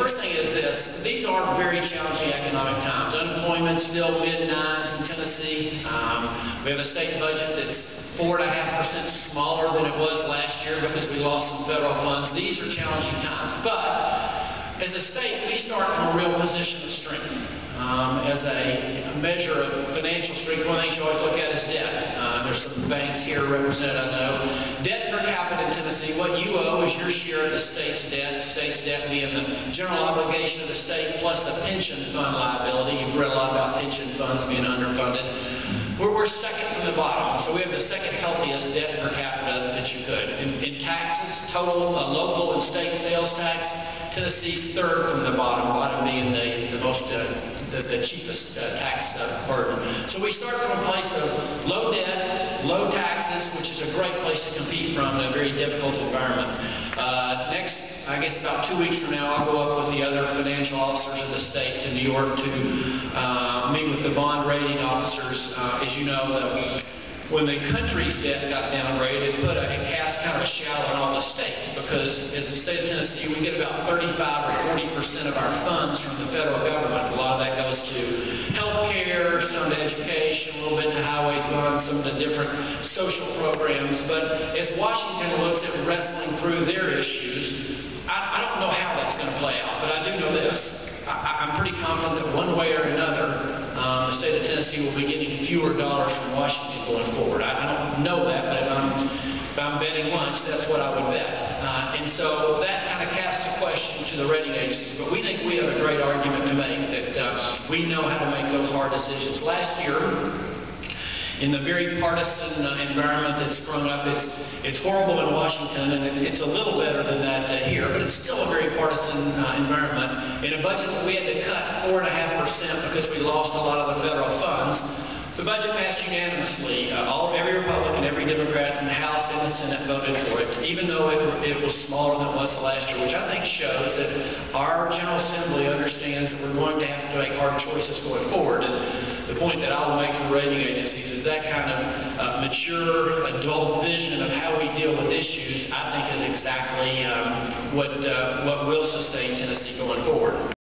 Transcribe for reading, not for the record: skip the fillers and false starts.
first thing is this. These are very challenging economic times. Unemployment still mid-9s in Tennessee. We have a state budget that's 4.5% smaller than it was last year because we lost some federal funds. These are challenging times. But as a state, we start from a real position of strength. As a measure of financial strength, one thing you always look at is debt. There's some banks here represented, I know. Debt per capita in Tennessee, what you owe is your share of the state's debt being the general obligation of the state plus the pension fund liability. You've read a lot about pension funds being underfunded. We're second from the bottom, so we have the second healthiest debt per capita that you could. In taxes, total local and state sales tax, Tennessee's third from the bottom being the cheapest tax burden. So we start from a place of low debt, low taxes, which is a great place to compete from in a very difficult environment. Next, I guess about 2 weeks from now, I'll go up with the other financial officers of the state to New York to meet with the bond rating officers. As you know, when the country's debt got downgraded, it cast kind of a shadow on all the states because as the state of Tennessee, we get about 35 or 40% of our funds from the federal government. A lot of that goes to health care, some to education, a little bit to highway funds, some to different social programs. But as Washington looks at wrestling through their issues, I don't know how that's going to play out, but I do know this. I'm pretty confident that one way or another, the state of Tennessee will be getting fewer dollars from Washington going forward. I don't know that, but if I'm betting lunch, that's what I would bet. And so that kind of casts a question to the rating agencies. But we think we have a great argument to make that we know how to make those hard decisions. Last year, in the very partisan environment that's sprung up, it's horrible in Washington, and it's a little better than that here, but it's still a very partisan environment. In a budget that we had to cut 4.5% because we lost a lot of the federal funds, the budget passed unanimously. Every Republican, every Democrat in the House and the Senate voted for it, even though it was smaller than it was last year, which I think shows that our General Assembly understands that we're going to have to make hard choices going forward. And the point that I will make to the rating agencies is that kind of mature, adult vision of how we deal with issues, I think, is exactly what will sustain Tennessee going forward.